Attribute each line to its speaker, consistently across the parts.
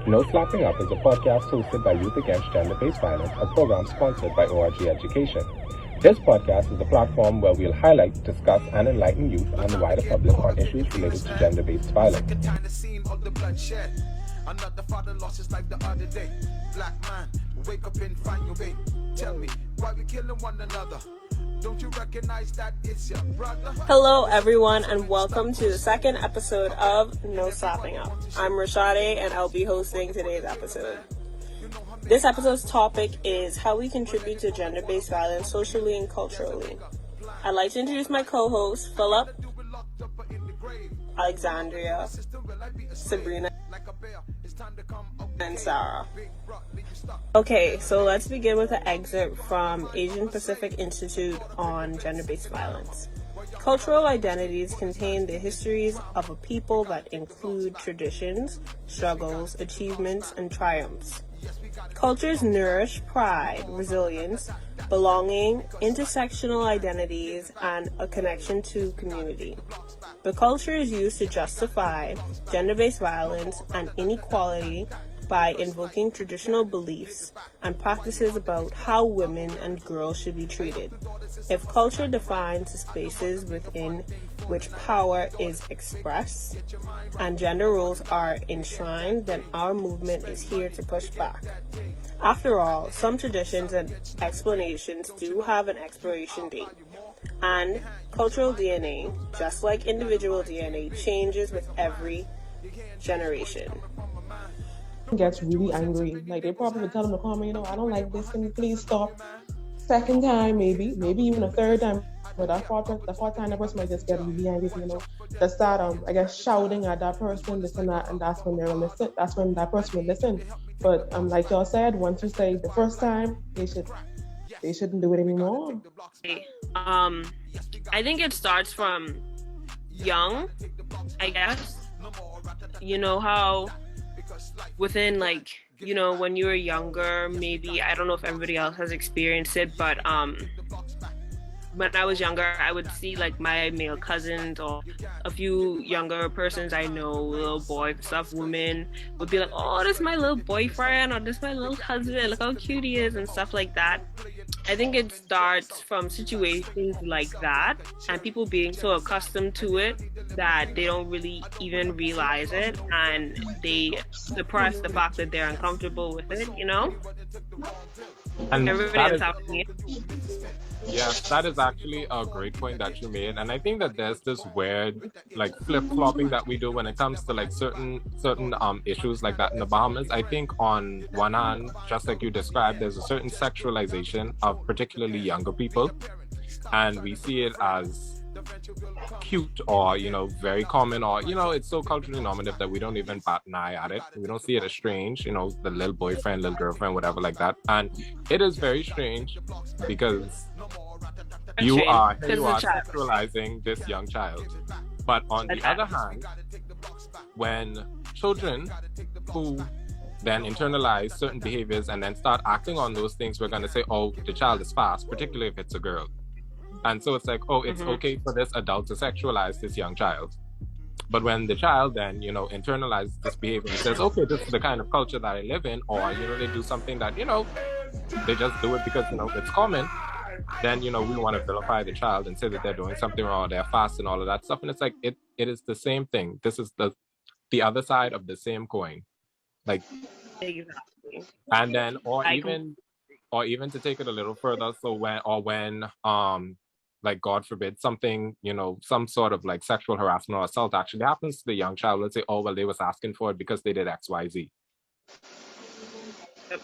Speaker 1: No Slapping Up is a podcast hosted by Youth Against Gender-Based Violence, a program sponsored by ORG Education. This podcast is a platform where we'll highlight, discuss, and enlighten youth and the wider public on issues related to gender-based violence. Another father lost his life the other day. Black man, wake up and find your way. Tell me, why we killing one another? Don't you recognize that it's your brother? Hello, everyone, and welcome to the second episode of No Slapping Up. I'm Rashade, and I'll be hosting today's episode. This episode's topic is how we contribute to gender-based violence socially and culturally. I'd like to introduce my co-hosts, Philip, Alexandria, Sabrina, and Sarah. Okay, so let's begin with an excerpt from Asian Pacific Institute on Gender-Based Violence. Cultural identities contain the histories of a people that include traditions, struggles, achievements, and triumphs. Cultures nourish pride, resilience, belonging, intersectional identities, and a connection to community. The culture is used to justify gender-based violence and inequality by invoking traditional beliefs and practices about how women and girls should be treated. If culture defines the spaces within which power is expressed and gender roles are enshrined, then our movement is here to push back. After all, some traditions and explanations do have an expiration date, and cultural DNA, just like individual DNA, changes with every generation.
Speaker 2: Gets really angry. Like, they probably would tell them to call me, I don't like this, can you please stop? Second time, maybe even a third time. But the fourth time, that person might just get really angry, they start, shouting at that person, this and that, and that's when they'll listen. That's when that person will listen. But like y'all said, once you say the first time, they shouldn't do it anymore.
Speaker 3: I think it starts from young, I guess. You know how within, when you were younger, maybe, I don't know if everybody else has experienced it, but when I was younger, I would see my male cousins or a few younger persons I know, little boys and stuff, women would be like, oh, this is my little boyfriend, or this is my little husband, look how cute he is, and stuff like that. I think it starts from situations like that and people being so accustomed to it that they don't really even realize it, and they suppress the fact that they're uncomfortable with it,
Speaker 4: And
Speaker 3: everybody else having it.
Speaker 4: Yeah, that is actually a great point that you made, and I think that there's this weird flip-flopping that we do when it comes to certain issues like that in the Bahamas. I think on one hand, just like you described, there's a certain sexualization of particularly younger people, and we see it as cute or very common, or it's so culturally normative that we don't even bat an eye at it. We don't see it as strange, the little boyfriend, little girlfriend, whatever like that. And it is very strange because you are sexualizing this young child. But on the other hand, when children who then internalize certain behaviors and then start acting on those things, we're going to say, oh, the child is fast, particularly if it's a girl. And so it's like, oh, it's okay for this adult to sexualize this young child. But when the child then, internalizes this behavior and says, okay, this is the kind of culture that I live in, or, they do something that, they just do it because, it's common, then, we want to vilify the child and say that they're doing something wrong, they're fast and all of that stuff. And it's like, it is the same thing. This is the other side of the same coin.
Speaker 3: Exactly.
Speaker 4: And then, or even to take it a little further, so when God forbid, something, some sort of sexual harassment or assault actually happens to the young child, let's say, oh, well, they was asking for it because they did X, Y, Z.
Speaker 3: Yep.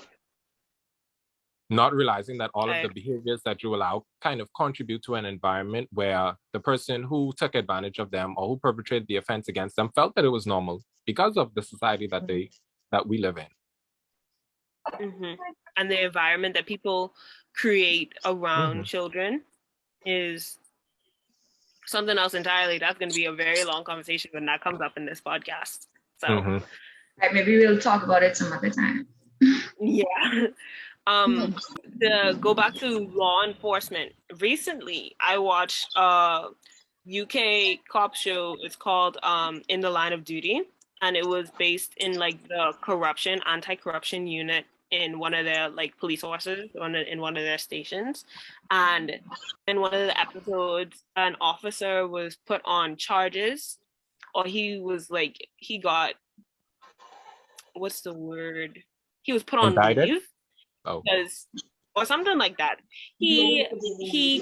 Speaker 4: Not realizing that all of the behaviors that you allow kind of contribute to an environment where the person who took advantage of them or who perpetrated the offense against them felt that it was normal because of the society that we live in.
Speaker 3: Mm-hmm. And the environment that people create around children is something else entirely. That's going to be a very long conversation when that comes up in this podcast. So
Speaker 5: maybe we'll talk about it some other time.
Speaker 3: Yeah. To go back to law enforcement, recently I watched a UK cop show. It's called In the Line of Duty, and it was based in like the anti-corruption unit in one of their like police forces in one of their stations. And in one of the episodes, an officer was put on charges, or he got, what's the word? He was put on
Speaker 4: Indicted?
Speaker 3: leave
Speaker 4: Oh.
Speaker 3: because, or something like that. He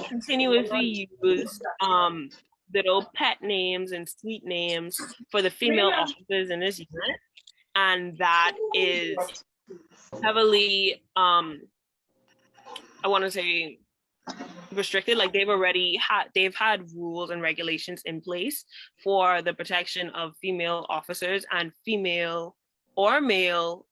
Speaker 3: continuously used little pet names and sweet names for the female officers in his unit, and that is heavily I want to say restricted. Like they've had rules and regulations in place for the protection of female officers and female or male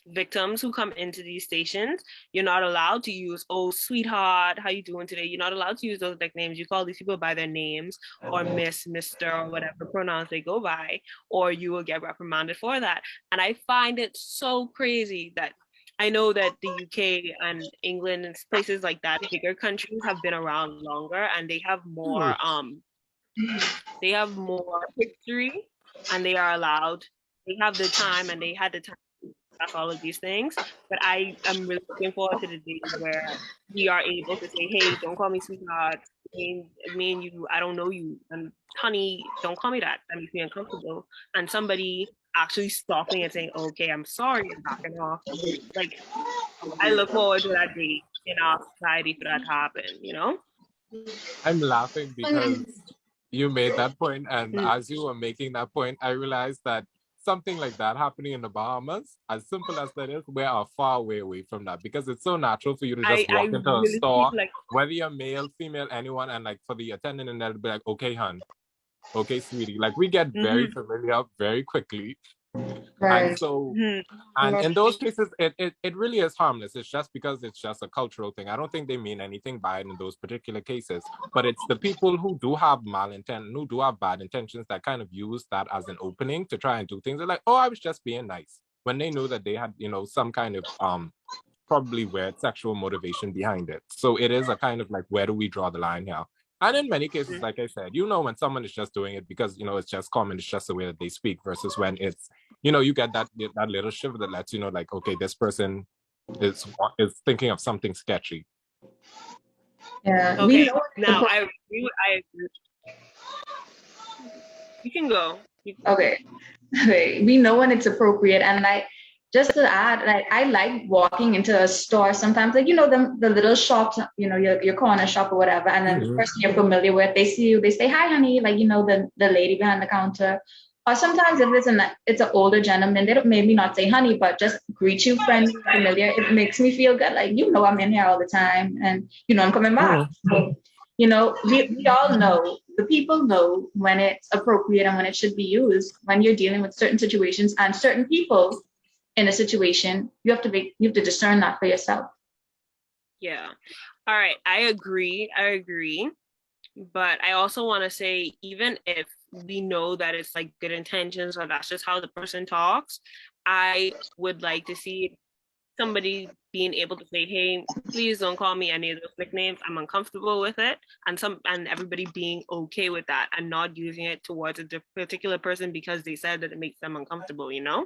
Speaker 3: victims who come into these stations. You're not allowed to use, oh sweetheart, how you doing today. You're not allowed to use those nicknames. You call these people by their names, or miss, mister, or whatever pronouns they go by, or you will get reprimanded for that. And I find it so crazy that I know that the UK and England and places like that, bigger countries, have been around longer, and they have more history, and they have the time, and they had the time to discuss all of these things. But I am really looking forward to the days where we are able to say, hey, don't call me sweetheart. Me and you, I don't know you, and honey, don't call me that. That makes me uncomfortable. And somebody actually stopping and saying, okay, I'm sorry, and backing off. Like, I look forward to that day in our society for that to happen, you know?
Speaker 4: I'm laughing because you made that point, and as you were making that point, I realized that something like that happening in the Bahamas, as simple as that is, we are far away from that, because it's so natural for you to just walk into a store, whether you're male, female, anyone, and like for the attendant, and they'll be like, okay, hun, okay, sweetie. Like we get very familiar very quickly.
Speaker 5: Right.
Speaker 4: And so, and in those cases, it really is harmless. It's just because it's just a cultural thing. I don't think they mean anything by it in those particular cases. But it's the people who do have malintent, who do have bad intentions, that kind of use that as an opening to try and do things. They're like, oh, I was just being nice, when they knew that they had, some kind of probably weird sexual motivation behind it. So it is a kind of like, where do we draw the line here? And in many cases, like I said, when someone is just doing it because, it's just common, it's just the way that they speak, versus when it's, you get that little shiver that lets you know, like, okay, this person is thinking of something sketchy.
Speaker 5: Yeah.
Speaker 3: Okay. Now, I agree. You can go.
Speaker 5: Okay. We know when it's appropriate. And like, just to add, like, I like walking into a store sometimes, like, the little shops, your corner shop or whatever. And then the person you're familiar with, they see you, they say, hi, honey, like, the lady behind the counter. Or sometimes if it's an older gentleman, they don't maybe not say honey, but just greet you friendly, familiar. It makes me feel good. Like, I'm in here all the time, and, I'm coming back. So, we all know, the people know when it's appropriate and when it should be used, when you're dealing with certain situations and certain people in a situation. You have to discern that for yourself.
Speaker 3: Yeah. All right. I agree. But I also want to say, even if we know that it's like good intentions or that's just how the person talks, I would like to see somebody being able to say, hey, please don't call me any of those nicknames. I'm uncomfortable with it. And everybody being okay with that and not using it towards a particular person because they said that it makes them uncomfortable,
Speaker 4: Yeah,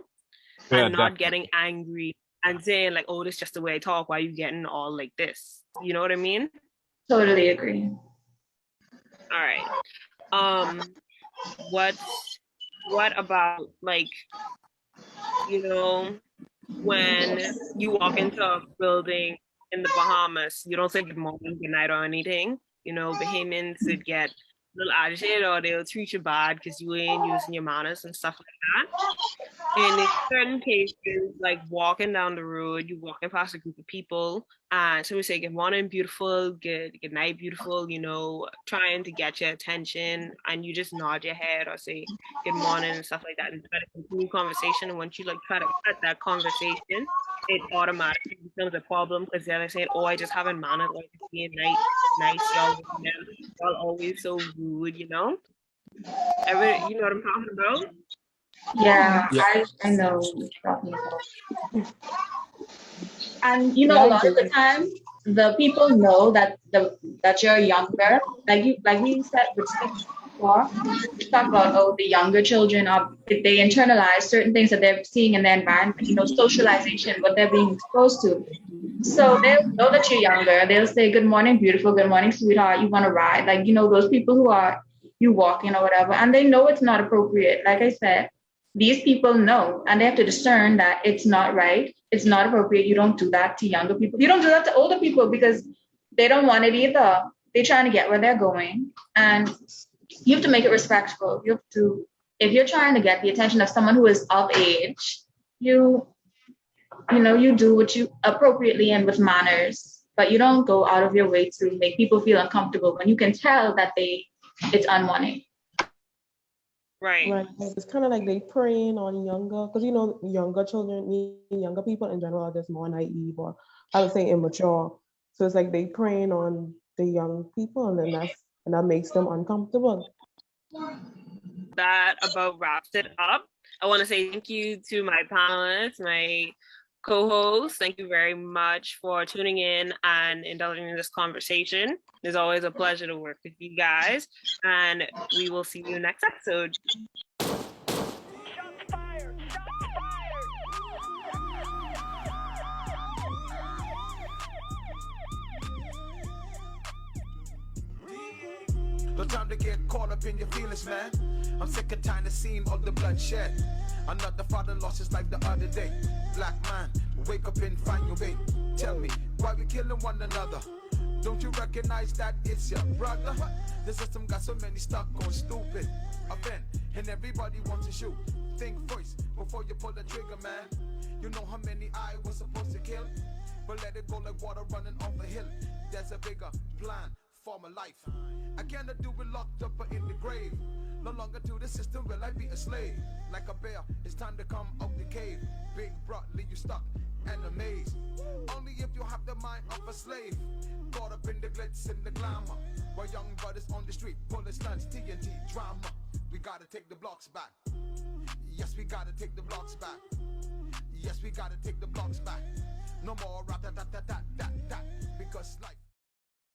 Speaker 3: and not getting angry and saying like, oh, this is just the way I talk. Why are you getting all like this? You know what I mean?
Speaker 5: Totally agree.
Speaker 3: All right. What about, like, when you walk into a building in the Bahamas, you don't say good morning, good night, or anything. Bahamians would get a little agitated, or they'll treat you bad because you ain't using your manners and stuff like that. And in certain cases, like walking down the road, you're walking past a group of people, and so we say, good morning, beautiful, good night, beautiful, trying to get your attention, and you just nod your head or say good morning and stuff like that, and try to continue conversation. And once you try to cut that conversation, it automatically becomes a problem, because they're saying, oh, I just haven't manners, like being nice, y'all always so rude, you know what I'm talking about?
Speaker 5: Yeah. I know what you're talking about. And a lot of the time, the people know that you're younger, like we said with before, we talk about, oh, the younger children are, they internalize certain things that they're seeing in their environment, socialization, what they're being exposed to. So they'll know that you're younger. They'll say, good morning, beautiful. Good morning, sweetheart. You want to ride? Like, those people who are you walking or whatever. And they know it's not appropriate. Like I said, these people know, and they have to discern that it's not right. It's not appropriate. You don't do that to younger people. You don't do that to older people because they don't want it either. They're trying to get where they're going. And you have to make it respectful. You have to, if you're trying to get the attention of someone who is of age, you do what you appropriately and with manners, but you don't go out of your way to make people feel uncomfortable when you can tell that it's unwanted.
Speaker 3: Right.
Speaker 2: It's kind of like they preying on younger, because younger children, younger people in general are just more naive, or I would say immature. So it's like they preying on the young people, and then that makes them uncomfortable.
Speaker 3: That about wraps it up. I want to say thank you to my panelists, my co-host. Thank you very much for tuning in and indulging in this conversation. It's always a pleasure to work with you guys, and we will see you next episode.
Speaker 6: No time to get caught up in your feelings, man. I'm sick and tired of seeing all the bloodshed. Another father lost his life the other day. Black man, wake up and find your way. Tell me, why we killing one another? Don't you recognize that it's your brother? The system got so many stuck on stupid. Offend, and everybody wants to shoot. Think first before you pull the trigger, man. You know how many I was supposed to kill? But let it go like water running off a hill. There's a bigger plan for my life. I cannot do it locked up or in the grave. No longer to the system will I be a slave. Like a bear, it's time to come out the cave. Big brought leave you stuck and amazed. Only if you have the mind of a slave. Caught up in the glitz and the glamour. While young brothers on the street pulling stunts, TNT drama. We gotta take the blocks back. Yes, we gotta take the blocks back. Yes, we gotta take the blocks back. No more rat-a-tat-tat-tat-tat. Because life